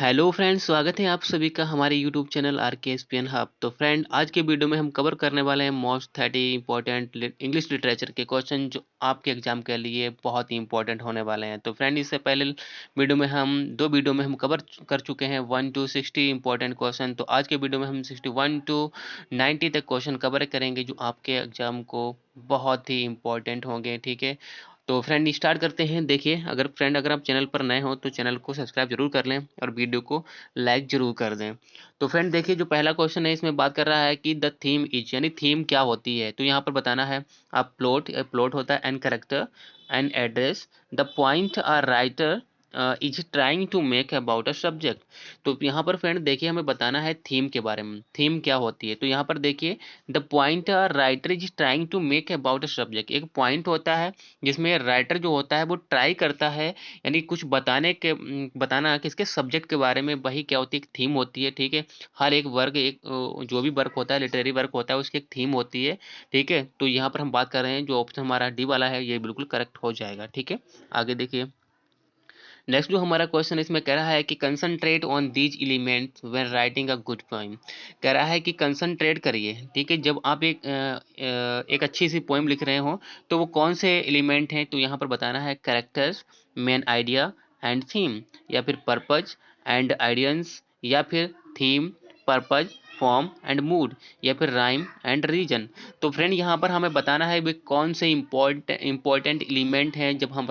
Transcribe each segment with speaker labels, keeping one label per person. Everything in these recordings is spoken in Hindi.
Speaker 1: हेलो फ्रेंड्स, स्वागत है आप सभी का हमारे यूट्यूब चैनल आर के एस पी एन हब। तो फ्रेंड, आज के वीडियो में हम कवर करने वाले हैं मोस्ट 30 इंपॉर्टेंट इंग्लिश लिटरेचर के क्वेश्चन जो आपके एग्जाम के लिए बहुत ही इंपॉर्टेंट होने वाले हैं। तो फ्रेंड, इससे पहले वीडियो में हम कवर कर चुके हैं 1 to 60 इंपॉर्टेंट क्वेश्चन। तो आज के वीडियो में हम 61 to 90 तक क्वेश्चन कवर करेंगे जो आपके एग्जाम को बहुत ही इंपॉर्टेंट होंगे। ठीक है, तो फ्रेंड स्टार्ट करते हैं। देखिए, अगर आप चैनल पर नए हो तो चैनल को सब्सक्राइब जरूर कर लें और वीडियो को लाइक जरूर कर दें। तो फ्रेंड देखिए, जो पहला क्वेश्चन है इसमें बात कर रहा है कि द थीम इज, यानी थीम क्या होती है। तो यहाँ पर बताना है आप प्लॉट होता है an character an address the point our writer is trying to make about a subject. तो यहाँ पर फ्रेंड देखिए, हमें बताना है थीम के बारे में, थीम क्या होती है। तो यहाँ पर देखिए, the point our writer is trying to make about a subject. एक पॉइंट होता है जिसमें राइटर जो होता है वो ट्राई करता है, यानी कुछ बताना किसके सब्जेक्ट के बारे में, वही क्या होती है, एक थीम होती है। ठीक है, हर एक वर्ग जो भी वर्क होता है, लिटरेरी वर्क होता है, उसकी एक थीम होती है। ठीक है, तो यहाँ पर हम बात कर रहे हैं, जो ऑप्शन हमारा डी वाला है ये बिल्कुल करेक्ट हो जाएगा। ठीक है, आगे देखिए। नेक्स्ट जो हमारा क्वेश्चन इसमें कह रहा है कि concentrate on these elements when writing a good poem. कह रहा है कि कंसंट्रेट करिए। ठीक है, जब आप एक अच्छी सी पोएम लिख रहे हो तो वो कौन से एलिमेंट हैं। तो यहाँ पर बताना है characters, main idea and theme, या फिर पर्पज एंड आइडियंस, या फिर theme, purpose, form and mood, या फिर राइम एंड रीजन। तो फ्रेंड यहाँ पर हमें बताना है भी कौन से इम्पोर्टेंट एलिमेंट हैं जब हम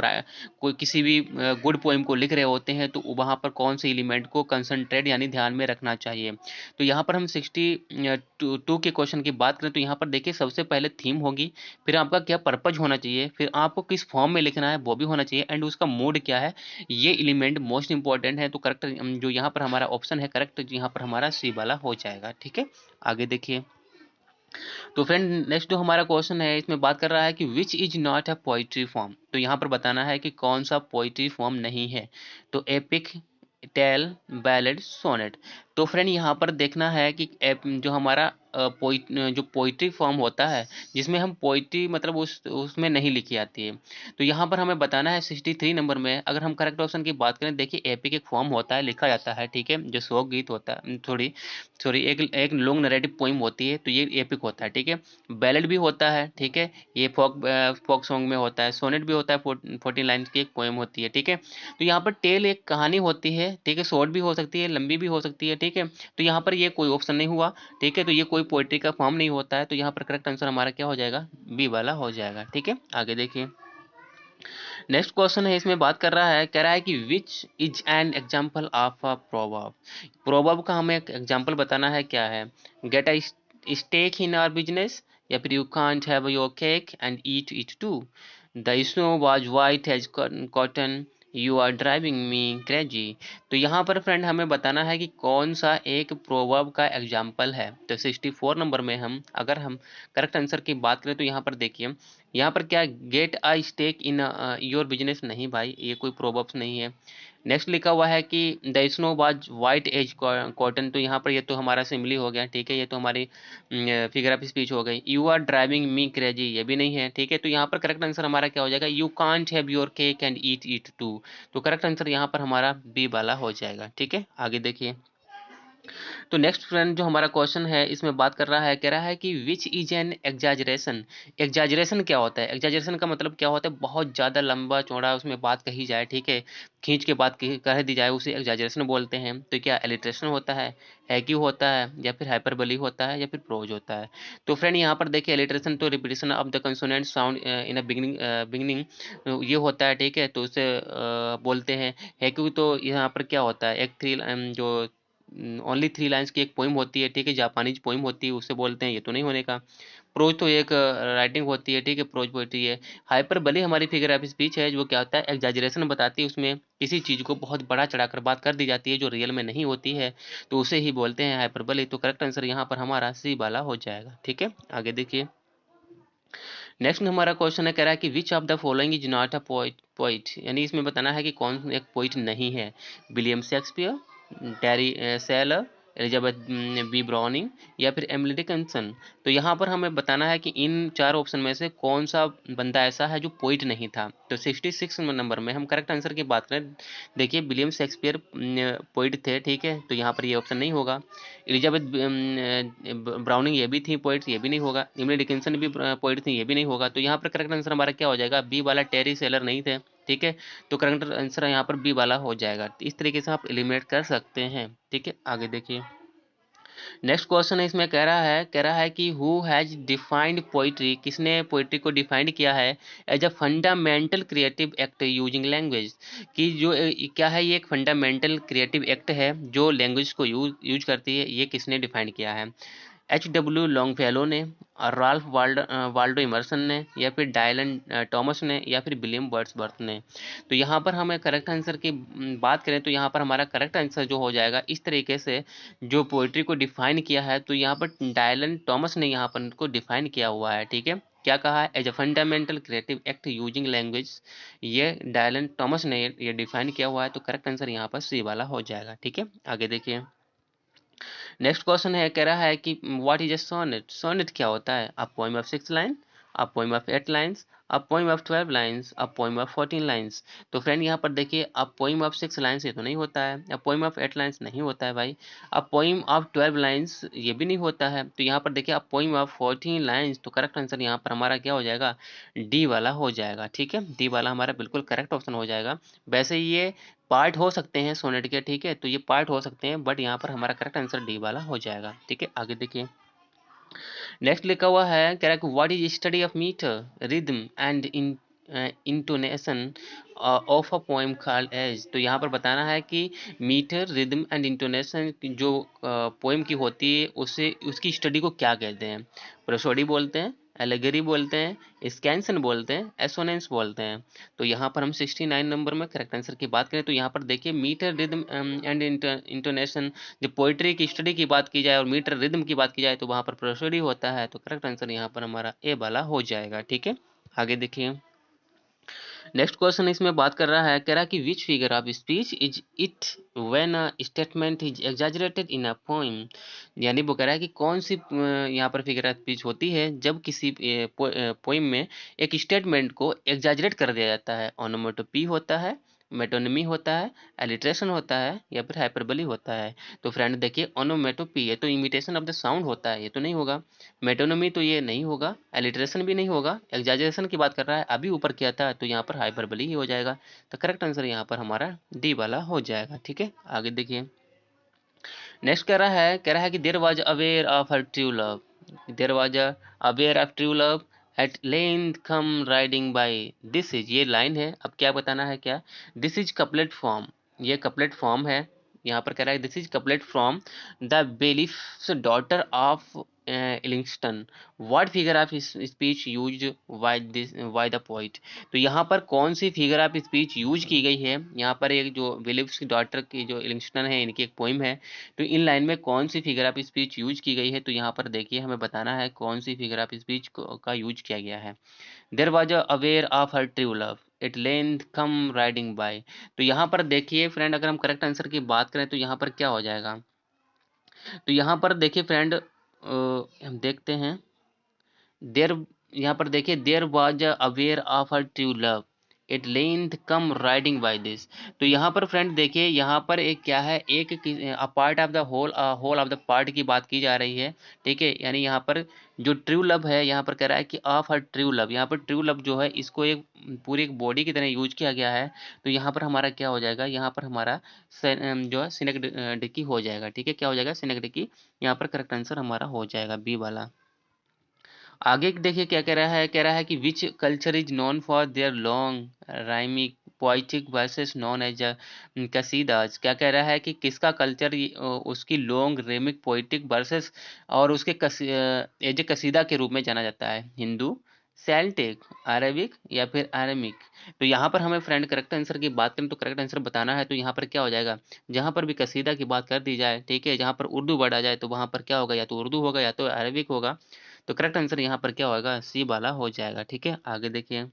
Speaker 1: कोई किसी भी गुड पोएम को लिख रहे होते हैं, तो वहाँ पर कौन से एलिमेंट को कंसंट्रेट यानी ध्यान में रखना चाहिए। तो यहाँ पर हम 62 के क्वेश्चन की बात करें तो यहाँ पर देखिए, सबसे पहले थीम होगी, फिर आपका क्या पर्पज होना चाहिए, फिर आपको किस फॉर्म में लिखना है वो भी होना चाहिए, एंड उसका मूड क्या है। ये एलिमेंट मोस्ट इंपॉर्टेंट है। तो करेक्ट जो यहाँ पर हमारा ऑप्शन है करेक्ट, यहाँ पर हमारा सी वाला हो जाएगा। ठीक है, आगे देखिए। तो फ्रेंड नेक्स्ट जो हमारा क्वेश्चन है इसमें बात कर रहा है कि which is not a poetry form. तो यहाँ पर बताना है कि कौन सा पोइट्री फॉर्म नहीं है। तो एपिक, टेल, बैलेड, सोनेट। तो फ्रेंड यहाँ पर देखना है कि जो हमारा जो पोइट्री फॉर्म होता है, जिसमें हम पोइट्री मतलब उसमें नहीं लिखी आती है। तो यहाँ पर हमें बताना है 63 नंबर में। अगर हम करेक्ट ऑप्शन की बात करें, देखिए एपिक एक फॉर्म होता है, लिखा जाता है। ठीक है, जो शोक गीत होता है, थोड़ी सॉरी एक लॉन्ग नरेटिव पोइम होती है, तो ये एपिक होता है। ठीक है, बैलेड भी होता है। ठीक है, ये फोक सॉन्ग में होता है। सोनेट भी होता है, 14 लाइन्स की एक पोइम होती है। ठीक है, तो यहाँ पर टेल एक कहानी होती है। ठीक है, शॉर्ट भी हो सकती है, लंबी भी हो सकती है। ठीक है, तो यहाँ पर ये कोई ऑप्शन नहीं हुआ। ठीक है, तो ये कोई पोइट्री का फॉर्म नहीं होता है। तो यहाँ पर करेक्ट आंसर हमारा क्या हो जाएगा, बी वाला हो जाएगा। ठीक है, आगे देखिए। नेक्स्ट क्वेश्चन है इसमें बात कर रहा है, कह रहा है कि which is an example of a proverb. Proverb का हमें एक एग्जाम्पल बताना है, क्या है, get a stake in our business, या फिर you can't have your cake and eat it too, the snow was white as cotton, you are driving me crazy. तो यहाँ पर फ्रेंड हमें बताना है कि कौन सा एक प्रोवर्ब का एग्जाम्पल है। तो 64 नंबर में अगर हम करेक्ट आंसर की बात करें तो यहाँ पर देखिए, यहाँ पर क्या, get a stake in your business, नहीं भाई, ये कोई प्रोवर्ब्स नहीं है। नेक्स्ट लिखा हुआ है कि the snow was white as cotton. तो यहाँ पर ये तो हमारा सिमिली हो गया। ठीक है, ये तो हमारी फिगर ऑफ स्पीच हो गई। You are driving me crazy, ये भी नहीं है। ठीक है, तो यहाँ पर करेक्ट आंसर हमारा क्या हो जाएगा, you can't have your cake and eat it too. तो करेक्ट आंसर यहाँ पर हमारा बी वाला हो जाएगा। ठीक है, आगे देखिए। तो नेक्स्ट फ्रेंड जो हमारा क्वेश्चन है इसमें बात कर रहा है, कह रहा है कि which is N exaggeration. Exaggeration क्या होता है, एग्जाजरेशन का मतलब क्या होता है, बहुत ज़्यादा लंबा चौड़ा उसमें बात कही जाए। ठीक है, खींच के बात कह दी जाए, उसे एग्जाजरेशन बोलते हैं। तो क्या एलिट्रेशन होता है, हैक्यू होता है, या फिर हाइपरबली होता है, या फिर प्रोज होता है। तो फ्रेंड यहाँ पर देखिए, एलिट्रेशन तो repetition of the consonant sound in a beginning ये होता है। ठीक है, तो उसे बोलते हैं। हैक्यू तो यहाँ पर क्या होता है, एक थ्री जो ओनली 3 लाइन्स की एक पोइम होती है। ठीक है, जापानीज पोइम होती है, उसे बोलते हैं। ये तो नहीं होने का। प्रोज तो एक राइटिंग होती है। ठीक है, प्रोज पोइट्री है। हाइपरबली हमारी फिगर ऑफ स्पीच है, जो क्या होता है, एग्जाजरेशन बताती है, उसमें किसी चीज़ को बहुत बड़ा चढ़ाकर बात कर दी जाती है जो रियल में नहीं होती है, तो उसे ही बोलते हैं हाइपरबली। तो करेक्ट आंसर यहाँ पर हमारा सी वाला हो जाएगा। ठीक है, आगे देखिए। नेक्स्ट हमारा क्वेश्चन है, कह रहा है कि which of the following is not a poet, यानी इसमें बताना है कि कौन एक पोइट नहीं है। विलियम शेक्सपियर, टेरी सेलर, एलिजाबेथ बी ब्राउनिंग या फिर एमिली डिकिंसन। तो यहाँ पर हमें बताना है कि इन 4 ऑप्शन में से कौन सा बंदा ऐसा है जो पोइट नहीं था। तो 66 नंबर में हम करेक्ट आंसर की बात करें, देखिए विलियम शेक्सपियर पोइट थे, ठीक है, तो यहाँ पर ये ऑप्शन नहीं होगा। एलिजाबेथ ब्राउनिंग ये भी थी पोइट, ये भी नहीं होगा। एमिली डिकिंसन भी पोइट थी, ये भी नहीं होगा। तो यहाँ पर करेक्ट आंसर हमारा क्या हो जाएगा, बी वाला टेरी सेलर नहीं थे, ठीक है, तो करेक्ट आंसर यहाँ पर बी वाला हो जाएगा। इस तरीके से आप एलिमिनेट कर सकते हैं, ठीक है। आगे देखिए, नेक्स्ट क्वेश्चन है, इसमें कह रहा है कि हु हैज डिफाइंड पोइट्री, किसने पोइट्री को डिफाइंड किया है as a fundamental creative act using language, कि जो क्या है, ये एक फंडामेंटल क्रिएटिव एक्ट है जो लैंग्वेज को यूज करती है, ये किसने डिफाइंड किया है। H.W. लॉन्गफेलो ने, और राल्फ वाल्डो इमर्सन ने, या फिर डायलन टॉमस ने, या फिर विलियम वर्ड्सवर्थ ने। तो यहाँ पर हमें करेक्ट आंसर की बात करें तो यहाँ पर हमारा करेक्ट आंसर जो हो जाएगा, इस तरीके से जो पोइट्री को डिफाइन किया है, तो यहाँ पर डायलन टॉमस ने यहाँ पर इनको डिफाइन किया हुआ है, ठीक है। क्या कहा है, as a fundamental creative act using language, ये डायलन टॉमस ने ये डिफाइन किया हुआ है। तो करेक्ट आंसर यहाँ पर सी वाला हो जाएगा, ठीक है। आगे देखिए, नेक्स्ट क्वेश्चन है, कह रहा है कि what is a sonnet. Sonnet क्या होता है, a poem of 6 line, a poem of 8 lines, a poem of 12 lines, a poem of 14 lines. तो फ्रेंड यहाँ पर देखिए, अ पोएम ऑफ 6 लाइन्स ये तो नहीं होता है, अ पोएम ऑफ 8 लाइन्स नहीं होता है भाई, अ पोएम ऑफ 12 लाइन्स ये भी नहीं होता है। तो यहाँ पर देखिए, अ पोएम ऑफ 14 लाइन्स, तो करेक्ट आंसर यहाँ पर हमारा क्या हो जाएगा, डी वाला हो जाएगा, ठीक है। डी वाला हमारा बिल्कुल करेक्ट ऑप्शन हो जाएगा। वैसे ये पार्ट हो सकते हैं सोनेट के, ठीक है, तो ये पार्ट हो सकते हैं, बट यहाँ पर हमारा करेक्ट आंसर डी वाला हो जाएगा, ठीक है। आगे देखिए, नेक्स्ट लिखा हुआ है, कह रहा है कि what is study of metre, rhythm and intonation of a poem called as. तो यहाँ पर बताना है कि मीटर, रिदम एंड इंटोनेशन जो पोएम की होती है, उसे उसकी स्टडी को क्या कहते हैं। प्रोसोडी बोलते हैं, एलेगरी बोलते हैं, स्कैंसन बोलते हैं, एसोनेंस बोलते हैं। तो यहाँ पर हम 69 नंबर में करेक्ट आंसर की बात करें तो यहाँ पर देखिए, मीटर, रिदम एंड इंटोनेशन, जब पोइट्री की स्टडी की बात की जाए और मीटर रिदम की बात की जाए तो वहाँ पर प्रोसोडी होता है। तो करेक्ट आंसर यहाँ पर हमारा ए वाला हो जाएगा, ठीक है। आगे देखिए, नेक्स्ट क्वेश्चन इसमें बात कर रहा है, कह रहा है कि which figure of speech is it when a statement is exaggerated in a poem. यानी वो कह रहा है कि कौन सी यहाँ पर फिगर ऑफ स्पीच होती है जब किसी पोएम में एक स्टेटमेंट को एग्जैजरेट कर दिया जाता है। ओनोमेटोपी होता है, मेटोनिमी होता है, एलिट्रेशन होता है, या फिर हाइपरबली होता है। तो फ्रेंड देखिए, ओनोमेटोपी ये तो इमिटेशन ऑफ द साउंड होता है, ये तो नहीं होगा। मेटोनमी तो ये नहीं होगा, एलिट्रेशन भी नहीं होगा, एग्जैजरेशन की बात कर रहा है, अभी ऊपर किया था, तो यहाँ पर हाइपरबली ही हो जाएगा। तो करेक्ट आंसर यहाँ पर हमारा डी वाला हो जाएगा, ठीक है। आगे देखिए, नेक्स्ट कह रहा है कि there was aware of her true love, there was aware of true love at length come riding by, this is, ये लाइन है। अब क्या बताना है, क्या, दिस इज कपलेट फॉर्म, ये कपलेट फॉर्म है। यहाँ पर कह रहा है this is couplet from the bailiff's daughter of Islington, what figure of speech used by the poet. तो यहाँ पर कौन सी फिगर ऑफ स्पीच यूज की गई है, यहाँ पर एक जो बिलिफ्स की डॉटर की जो इलिंगस्टन है, इनकी एक पोइम है, तो इन लाइन में कौन सी फिगर ऑफ स्पीच यूज की गई है। तो यहाँ पर देखिए, हमें बताना है कौन सी फिगर ऑफ स्पीच का यूज किया गया है। There was aware of her true love at length come riding by. तो यहाँ पर देखिए फ्रेंड, अगर हम करेक्ट आंसर की बात करें तो यहाँ पर क्या हो जाएगा। तो यहाँ पर देखिए फ्रेंड, हम देखते हैं, देर, यहाँ पर देखिए, there was aware of her true love at length come riding by this. तो यहाँ पर फ्रेंड देखिए, यहाँ पर एक क्या है, एक part of the whole of the part की बात की जा रही है, ठीक है। यानी यहाँ पर जो ट्रू लव है, यहाँ पर कह रहा है कि ऑफ हर ट्रू लव, यहाँ पर ट्रू लव जो है इसको एक पूरी एक बॉडी की तरह यूज किया गया है। तो यहाँ पर हमारा क्या हो जाएगा, यहाँ पर हमारा जो है सिनेक्डिकी हो जाएगा, ठीक है। क्या हो जाएगा, सिनेक्डिकी। यहाँ पर करेक्ट आंसर हमारा हो जाएगा बी वाला। आगे देखिए क्या कह रहा है कि which culture is known for their long rhythmic poetic verses known as qasidas. क्या कह रहा है कि किसका कल्चर उसकी लॉन्ग रेमिक पोइटिक वर्सेस और उसके एज कसीदा के रूप में जाना जाता है। हिंदू, सेल्टिक, अरेबिक, या फिर अरेमिक। तो यहाँ पर हमें फ्रेंड करेक्ट आंसर की बात करें तो करेक्ट आंसर बताना है। तो यहाँ पर क्या हो जाएगा, जहाँ पर भी कसीदा की बात कर दी जाए, ठीक है, जहाँ पर उर्दू वर्ड आ जाए तो वहाँ पर क्या होगा, या तो उर्दू होगा या तो अरेबिक होगा। तो करेक्ट आंसर यहाँ पर क्या होगा, सी वाला हो जाएगा, ठीक है। आगे देखिए,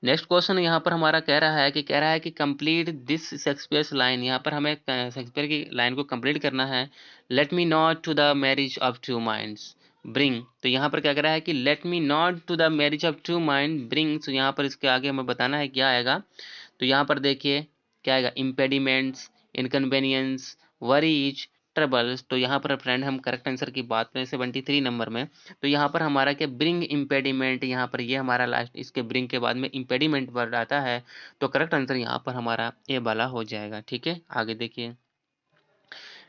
Speaker 1: नेक्स्ट क्वेश्चन यहाँ पर हमारा कह रहा है कि कंप्लीट दिस शेक्सपियर्स लाइन। यहाँ पर हमें शेक्सपियर की लाइन को कंप्लीट करना है। Let me not to the marriage of two minds bring. तो यहाँ पर क्या कह रहा है कि let me not to the marriage of two mind bring. तो यहाँ पर इसके आगे हमें बताना है क्या आएगा। तो यहाँ पर देखिए क्या आएगा, इम्पेडिमेंट्स, इनकन्वीनियंस, वरीज, ट्रबल्स। तो यहाँ पर फ्रेंड हम करेक्ट आंसर की बात करें 73 नंबर में, तो यहाँ पर हमारा क्या ब्रिंग इम्पेडिमेंट, यहाँ पर ये हमारा लास्ट, इसके ब्रिंग के बाद में इम्पेडिमेंट वर्ड आता है। तो करेक्ट आंसर यहाँ पर हमारा ए वाला हो जाएगा। ठीक है, आगे देखिए।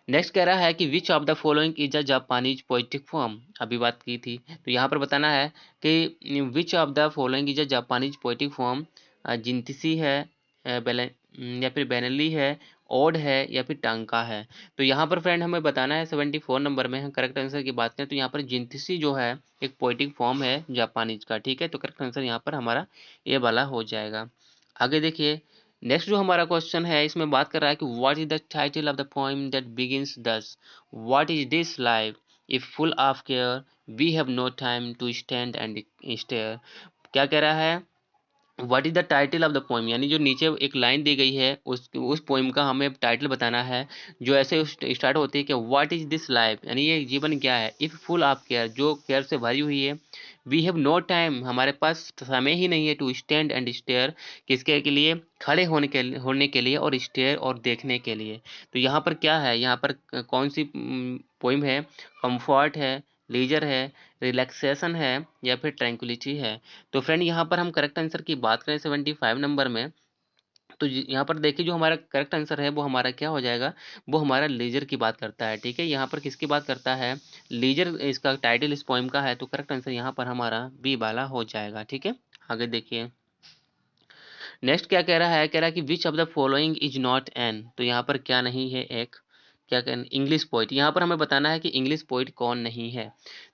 Speaker 1: नेक्स्ट कह रहा है कि which of the following is a Japanese poetic form. अभी बात की थी, तो यहाँ पर बताना है कि which of the following is a Japanese poetic form. जिंतिसी है, या फिर बेनली है, ओड है, या फिर टांका है। तो यहाँ पर फ्रेंड हमें बताना है 74 नंबर में हम करेक्ट आंसर की बात करें तो यहाँ पर जिंतिसी जो है एक पोइटिक फॉर्म है जापानीज का। ठीक है, तो करेक्ट आंसर यहाँ पर हमारा ये वाला हो जाएगा। आगे देखिए। नेक्स्ट जो हमारा क्वेश्चन है इसमें बात कर रहा है कि what is the title of the poem that begins thus, what is this life if full of care we have no time to stand and stare. क्या कह रहा है, what is the title of the poem, यानी जो नीचे एक लाइन दी गई है उस पोएम का हमें टाइटल बताना है, जो ऐसे स्टार्ट होती है कि व्हाट इज दिस लाइफ, यानी ये जीवन क्या है, इफ फुल ऑफ केयर, जो केयर से भरी हुई है, वी हैव नो टाइम, हमारे पास समय ही नहीं है, टू स्टैंड एंड स्टेयर, किसके के लिए, खड़े होने के लिए, और स्टेयर और देखने के लिए। तो यहाँ पर क्या है, यहाँ पर कौन सी पोइम है, कंफर्ट है, लीजर है, रिलैक्सेशन है, या फिर ट्रैंक्विलिटी है। तो फ्रेंड यहाँ पर हम करेक्ट आंसर की बात करें 75 नंबर में, तो यहाँ पर देखिए जो हमारा करेक्ट आंसर है वो हमारा क्या हो जाएगा, वो हमारा लीजर की बात करता है। ठीक है, यहाँ पर किसकी बात करता है, लीजर इसका टाइटल इस पोइम का है, तो करेक्ट आंसर यहाँ पर हमारा बी वाला हो जाएगा। ठीक है, आगे देखिए। नेक्स्ट क्या कह रहा है, कह रहा है कि which of the following is not an. तो यहाँ पर क्या नहीं है, एक क्या कहना, इंग्लिश पोइट। यहाँ पर हमें बताना है कि इंग्लिश पोइट कौन नहीं है,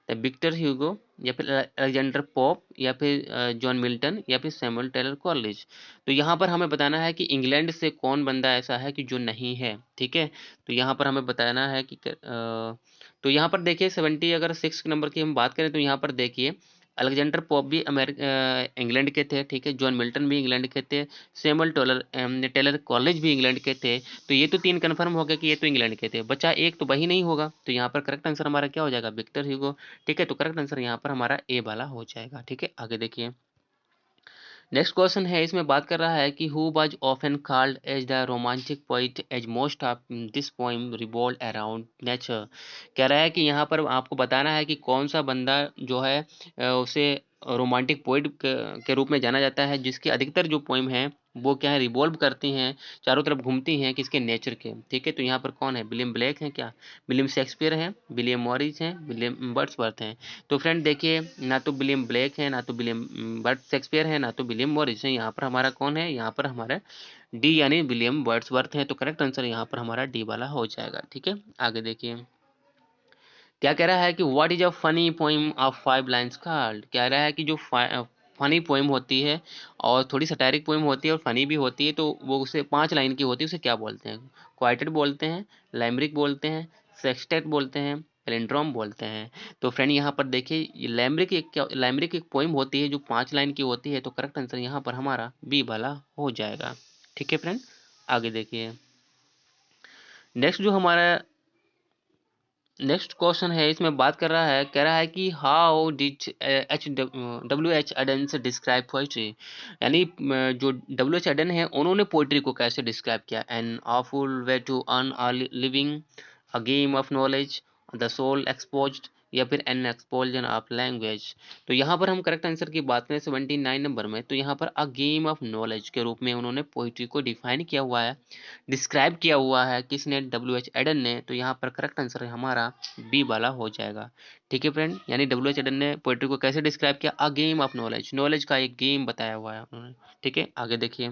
Speaker 1: तो विक्टर ह्यूगो, या फिर अलेक्जेंडर पोप, या फिर जॉन मिल्टन, या फिर सैमुअल टेलर कॉलेज। तो यहाँ पर हमें बताना है कि इंग्लैंड से कौन बंदा ऐसा है कि जो नहीं है। ठीक है, तो यहाँ पर हमें बताना है कि तो यहाँ पर देखिए 70 अगर 6 नंबर की हम बात करें तो यहाँ पर देखिए अलेक्जेंडर पोप भी इंग्लैंड के थे। ठीक है, जॉन मिल्टन भी इंग्लैंड के थे, सैमुअल टेलर कॉलेज भी इंग्लैंड के थे। तो ये तो 3 कन्फर्म हो गया कि ये तो इंग्लैंड के थे, बचा एक, तो वही नहीं होगा। तो यहाँ पर करेक्ट आंसर हमारा क्या हो जाएगा, विक्टर ह्यूगो। ठीक है, तो करेक्ट आंसर यहाँ पर हमारा ए वाला हो जाएगा। ठीक है, आगे देखिए। नेक्स्ट क्वेश्चन है, इसमें बात कर रहा है कि who was often called as the romantic poet as most of this poem revolve around nature. कह रहा है कि यहाँ पर आपको बताना है कि कौन सा बंदा जो है उसे रोमांटिक पोइट के रूप में जाना जाता है, जिसकी अधिकतर जो पोइम है वो क्या है, रिवॉल्व करती हैं, चारों तरफ घूमती हैं किसके, नेचर के। ठीक है, तो यहाँ पर कौन है, विलियम ब्लेक है क्या, विलियम शेक्सपियर हैं, विलियम मॉरिस हैं, विलियम वर्ड्सवर्थ हैं। तो फ्रेंड देखिए, ना तो विलियम ब्लेक है, ना तो विलियम बर्ड शेक्सपियर है, ना तो विलियम मॉरिस है। यहाँ पर हमारा कौन है, यहाँ पर हमारा डी यानी विलियम वर्ड्सवर्थ है। तो करेक्ट आंसर यहाँ पर हमारा डी वाला हो जाएगा। ठीक है, आगे देखिए। क्या कह रहा है कि what is a funny poem of 5 lines called. कह रहा है कि जो फनी पोइम होती है और थोड़ी सटायरिक पोइम होती है और फनी भी होती है, तो वो उसे 5 लाइन की होती है, उसे क्या बोलते हैं, क्वार्टेट बोलते हैं, लैमरिक बोलते हैं, सेक्सटेट बोलते हैं, पैलिंड्रोम बोलते हैं। तो फ्रेंड यहाँ पर देखिए लैमरिक एक पोइम होती है जो 5 लाइन की होती है। तो करेक्ट आंसर यहाँ पर हमारा बी वाला हो जाएगा। ठीक है फ्रेंड, आगे देखिए। नेक्स्ट जो हमारा नेक्स्ट क्वेश्चन है, इसमें बात कर रहा है, कह रहा है कि how did H Eden's describe poetry. यानी जो डब्ल्यू एच एडन है उन्होंने पोइट्री को कैसे डिस्क्राइब किया, an awful way to earn a living, a game of knowledge, the soul exposed, या फिर एन एक्सपोजन ऑफ लैंग्वेज। तो यहाँ पर हम करेक्ट आंसर की बात करें 79 नंबर में, तो यहाँ पर अ गेम ऑफ नॉलेज के रूप में उन्होंने पोइट्री को डिफाइन किया हुआ है, डिस्क्राइब किया हुआ है किसने, डब्ल्यू एच एडन ने। तो यहाँ पर करेक्ट आंसर हमारा बी वाला हो जाएगा। ठीक है फ्रेंड, यानी डब्ल्यू एच एडन ने पोइट्री को कैसे डिस्क्राइब किया, अ गेम ऑफ नॉलेज, नॉलेज का एक गेम बताया हुआ है उन्होंने। ठीक है, आगे देखिए।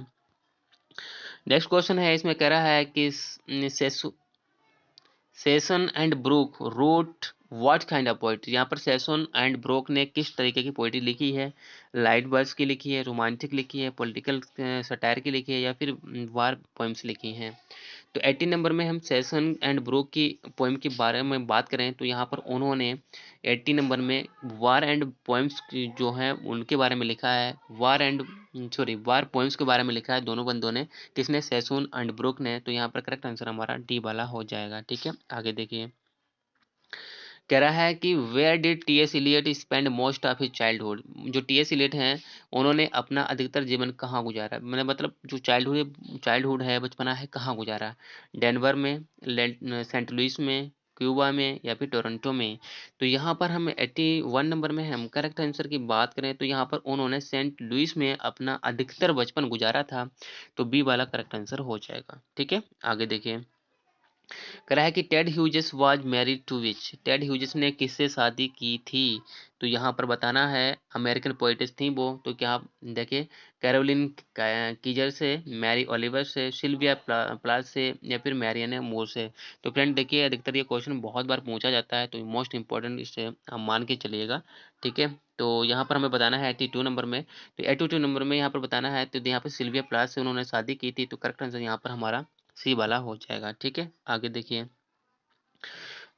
Speaker 1: नेक्स्ट क्वेश्चन है, इसमें कह रहा है कि Sassoon and Brooke wrote what kind of poetry. यहाँ पर सेशन एंड ब्रोक ने किस तरीके की पोइट्री लिखी है, लाइट वर्स की लिखी है, रोमांटिक लिखी है, पॉलिटिकल सटायर की लिखी है, या फिर वार पोएम्स लिखी हैं। तो 80 नंबर में हम सेशन एंड ब्रूक की पोएम के बारे में बात करें तो यहाँ पर उन्होंने 80 नंबर में वार एंड पोएम्स जो हैं उनके बारे में लिखा है, वार पोएम्स के बारे में लिखा है दोनों बंदों ने। किसने? सेशन एंड ब्रूक ने। तो यहाँ पर करेक्ट आंसर हमारा डी वाला हो जाएगा। ठीक है, आगे देखिए। कह रहा है कि where did T S Eliot spend most of his childhood. जो टी एस इलियट हैं उन्होंने अपना अधिकतर जीवन कहाँ गुजारा, मैंने मतलब जो चाइल्डहुड है, बचपना है, कहाँ गुजारा? डेनवर में, सेंट लुइस में, क्यूबा में या फिर टोरंटो में। तो यहाँ पर हम 81 नंबर में हम करेक्ट आंसर की बात करें तो यहाँ पर उन्होंने सेंट लुइस में अपना अधिकतर बचपन गुजारा था। तो बी वाला करेक्ट आंसर हो जाएगा। ठीक है, आगे देखिए। कह रहा है कि Ted Hughes was married to which. Ted Hughes ने किससे शादी की थी? तो यहाँ पर बताना है, अमेरिकन पोइटेस थी वो। तो क्या आप देखिए, कैरोलिन कीजर से, मैरी ओलिवर से, सिल्विया प्लाथ से या फिर मैरियन मूर से। तो फ्रेंड देखिए, अधिकतर ये क्वेश्चन बहुत बार पूछा जाता है तो मोस्ट इंपॉर्टेंट इसे आप मान के चलिएगा। ठीक है, तो यहाँ पर हमें बताना है 82 नंबर में। तो 82 नंबर में यहाँ पर बताना है, तो यहाँ पर सिल्विया प्लाथ से उन्होंने शादी की थी। तो करेक्ट आंसर यहाँ पर हमारा सी वाला हो जाएगा। ठीक है, आगे देखिए।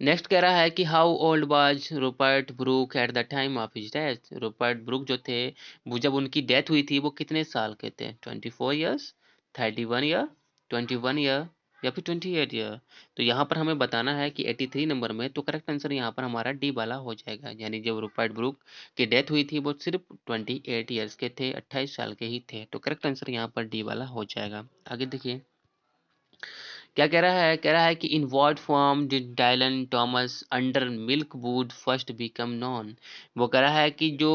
Speaker 1: नेक्स्ट कह रहा है कि how old was Rupert Brooke at the time of his death. Rupert Brooke जो थे, वो जब उनकी डेथ हुई थी वो कितने साल के थे? 24 ईयर्स, 31 ईयर, 21 ईयर या फिर 28 ईयर। तो यहाँ पर हमें बताना है कि 83 नंबर में। तो करेक्ट आंसर यहाँ पर हमारा डी वाला हो जाएगा। यानी जब रूपर्ट ब्रूक की डेथ हुई थी वो सिर्फ 28 ईयर्स के थे, 28 साल के ही थे। तो करेक्ट आंसर यहाँ पर डी वाला हो जाएगा। आगे देखिए, क्या कह रहा है? कह रहा है कि in what form did Dylan Thomas under milk would first become non. वो कह रहा है कि जो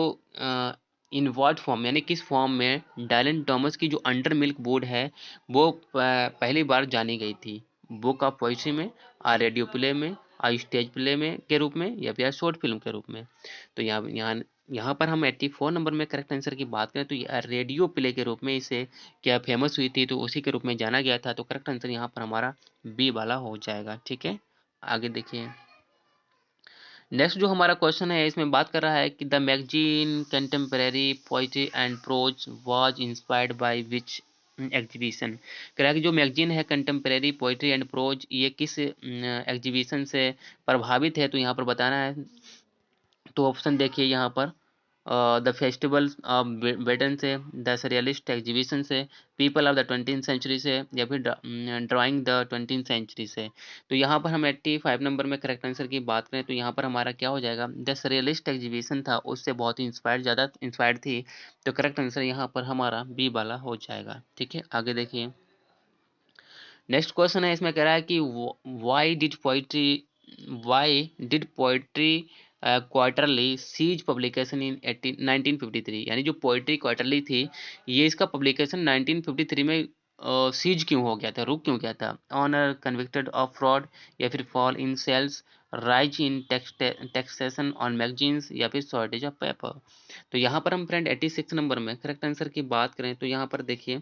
Speaker 1: इन व्हाट फॉर्म यानी किस फॉर्म में डायलन थॉमस की जो अंडर मिल्क वुड है वो पहली बार जानी गई थी? बुक ऑफ पोइट्री में, आ रेडियो प्ले में, आ स्टेज प्ले में के रूप में या फिर शॉर्ट फिल्म के रूप में। तो यहाँ पर हम 84 नंबर में करेक्ट आंसर की बात करें तो ये रेडियो प्ले के रूप में इसे क्या फेमस हुई थी, तो उसी के रूप में जाना गया था। तो करेक्ट आंसर यहाँ पर हमारा बी वाला हो जाएगा। ठीक है, आगे देखिए। नेक्स्ट जो हमारा क्वेश्चन है इसमें बात कर रहा है कि the magazine contemporary poetry and prose was inspired by which exhibition. कह रहा है कि जो मैगजीन है कंटेम्परेरी पोइट्री एंड प्रोज, ये किस एग्जीबिशन से प्रभावित है? तो यहाँ पर बताना है। तो ऑप्शन देखिए यहाँ पर, द फेस्टिवल ऑफ वेटन से, द सरियलिस्ट एग्जीबिशन से, people of the 20th century से या फिर ड्राइंग द 20th सेंचुरी से। तो यहाँ पर हम 85 नंबर में करेक्ट आंसर की बात करें तो यहाँ पर हमारा क्या हो जाएगा? द सरियलिस्ट एग्जीबिशन था, उससे बहुत ही ज़्यादा इंस्पायर्ड थी। तो करेक्ट आंसर यहाँ पर हमारा बी वाला हो जाएगा। ठीक है, आगे देखिए। नेक्स्ट क्वेश्चन है, इसमें कह रहा है कि why did poetry quarterly cease publication in 1953। यानी जो पोइट्री क्वार्टरली थी ये इसका पब्लिकेशन 1953 में सीज क्यों हो गया था, रुक क्यों गया था? ऑनर, कन्विक्टेड ऑफ फ्रॉड या फिर fall in sales, rise in taxation on magazines या फिर शॉर्टेज ऑफ पेपर। तो यहाँ पर हम फ्रेंड 86 नंबर में करेक्ट आंसर की बात करें तो यहाँ पर देखिए,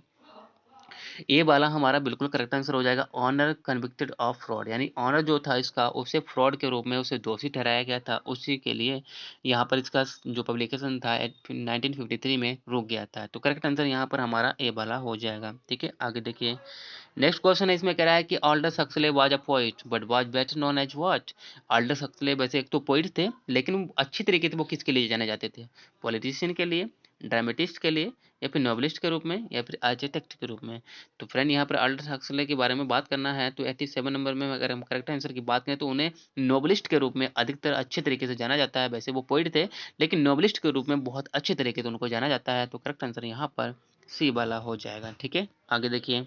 Speaker 1: ए वाला हमारा बिल्कुल करेक्ट आंसर हो जाएगा। ऑनर कन्विक्टेड ऑफ फ्रॉड, यानी ऑनर जो था इसका उसे फ्रॉड के रूप में उसे दोषी ठहराया गया था, उसी के लिए यहाँ पर इसका जो पब्लिकेशन था 1953 में रुक गया था। तो करेक्ट आंसर यहाँ पर हमारा ए वाला हो जाएगा। ठीक है, आगे देखिए। नेक्स्ट क्वेश्चन है, इसमें कह रहा है कि Aldous Huxley was a poet but was better known as what. Aldous Huxley वैसे एक तो पोइट थे लेकिन अच्छी तरीके से वो किसके लिए जाने जाते थे? पॉलिटिशियन के लिए, ड्रामेटिस्ट के लिए या फिर नॉवलिस्ट के रूप में या फिर आर्किटेक्ट के रूप में। तो फ्रेंड यहाँ पर अल्डस हक्सले के बारे में बात करना है तो 87 नंबर में अगर हम करेक्ट आंसर की बात करें तो उन्हें नोबलिस्ट के रूप में अधिकतर अच्छे तरीके से जाना जाता है। वैसे वो पोइट थे लेकिन नोबलिस्ट के रूप में बहुत अच्छे तरीके से उनको जाना जाता है। तो करेक्ट आंसर यहाँ पर सी वाला हो जाएगा। ठीक है, आगे देखिए।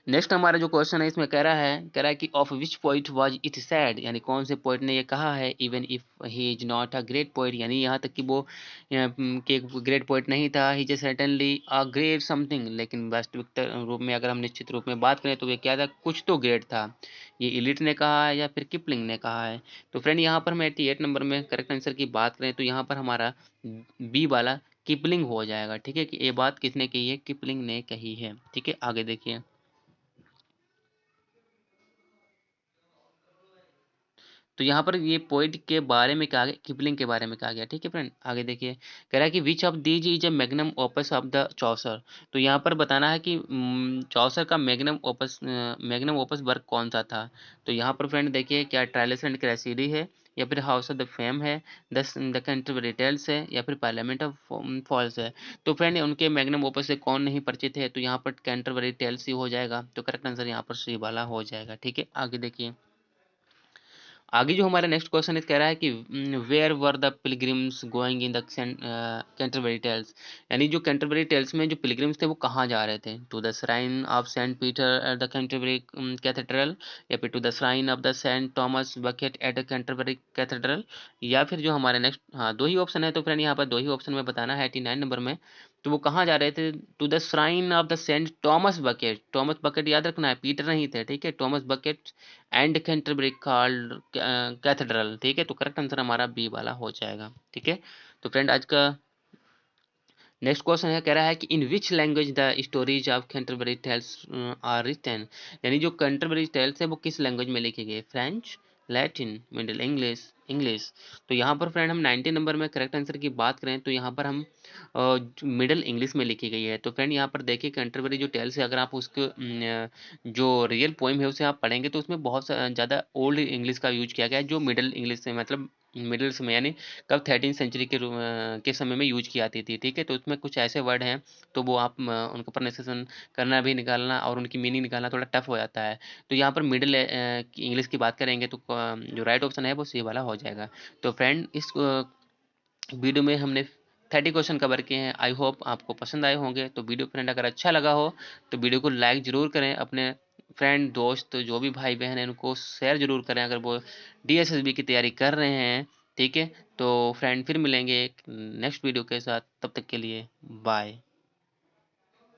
Speaker 1: नेक्स्ट हमारा जो क्वेश्चन है इसमें कह रहा है कि of which poet was it sad. यानी कौन से पोइट ने ये कहा है even if he is not a great poet, यानी यहाँ तक कि वो कि ग्रेट पोइट नहीं था, he is certainly a great something. लेकिन वास्तविक रूप में अगर हम निश्चित रूप में बात करें तो ये क्या था? कुछ तो ग्रेट था। ये इलिट ने कहा है या फिर किपलिंग ने कहा है? तो फ्रेंड यहाँ पर हम 88 नंबर में करेक्ट आंसर की बात करें तो यहाँ पर हमारा बी वाला किपलिंग हो जाएगा। ठीक है, कि ये बात किसने कही है? किपलिंग ने कही है। ठीक है, आगे देखिए। तो यहाँ पर ये पोएट के बारे में कहा गया, किपलिंग के बारे में कहा गया। ठीक है फ्रेंड, आगे देखिए, कह रहा है कि which of these is a magnum opus of the Chaucer. तो यहाँ पर बताना है कि चौसर का मैग्नम ओपस वर्क कौन सा था। तो यहाँ पर फ्रेंड देखिए, क्या ट्रायलस एंड क्रेसिडी है, या फिर हाउस ऑफ द फेम है, द कैंटरबरी टेल्स है, या फिर पार्लियामेंट ऑफ फॉल्स है। तो फ्रेंड उनके मैग्नम ओपस से कौन नहीं परिचित है, तो यहाँ पर कैंटरबरी टेल्स ही हो जाएगा। तो करेक्ट आंसर यहाँ पर सी वाला हो जाएगा। ठीक है, आगे देखिए, आगे जो हमारा नेक्स्ट क्वेश्चन कह रहा है कि where were the pilgrims going in the Canterbury Tales. यानी जो कैंटरबरी टेल्स में जो पिलग्रिम्स थे वो कहाँ जा रहे थे, to the shrine of Saint Peter at the Canterbury Cathedral, या फिर to the shrine of the Saint Thomas Becket at the Canterbury Cathedral, या फिर जो हमारे नेक्स्ट, हाँ दो ही ऑप्शन है। तो फ्रेंड यहाँ पर दो ही ऑप्शन में बताना है 89 नंबर में। तो वो कहाँ जा रहे थे, to the shrine of the Saint Thomas Becket. Thomas Becket याद रखना है, पीटर नहीं थे। ठीक है, Thomas Becket and Canterbury called cathedral. ठीक है, तो करेक्ट आंसर हमारा बी वाला हो जाएगा। ठीक है, तो फ्रेंड आज का नेक्स्ट क्वेश्चन है, कह रहा है कि in which language the stories of Canterbury tales are written. यानी जो कैंटरबरी टेल्स है वो किस लैंग्वेज में लिखे गए, French, Latin, middle English, English. तो यहाँ पर फ्रेंड हम 90 नंबर में करेक्ट आंसर की बात करें तो यहाँ पर हम मिडिल इंग्लिश में लिखी गई है। तो फ्रेंड यहाँ पर देखिए, कैंटरबरी जो टेल्स है, अगर आप उसके जो रियल पोइम है उसे आप पढ़ेंगे तो उसमें बहुत ज़्यादा ओल्ड इंग्लिश का यूज किया गया है, जो मिडिल इंग्लिश से मतलब मिडिल समय यानी कब 13 सेंचुरी के समय में यूज की आती थी। ठीक है, तो उसमें कुछ ऐसे वर्ड हैं तो वो आप उनका प्रोनाउंसिएशन करना भी, निकालना और उनकी मीनिंग निकालना थोड़ा टफ हो जाता है। तो यहाँ पर मिडिल इंग्लिश की बात करेंगे तो जो राइट ऑप्शन है वो सी वाला हो जाएगा। तो फ्रेंड इस वीडियो में हमने 30 क्वेश्चन कवर किए हैं। आई होप आपको पसंद आए होंगे। तो वीडियो फ्रेंड अगर अच्छा लगा हो तो वीडियो को लाइक ज़रूर करें, अपने फ्रेंड दोस्त जो भी भाई बहन हैं उनको शेयर ज़रूर करें अगर वो DSSB की तैयारी कर रहे हैं। ठीक है, तो फ्रेंड फिर मिलेंगे एक नेक्स्ट वीडियो के साथ, तब तक के लिए बाय।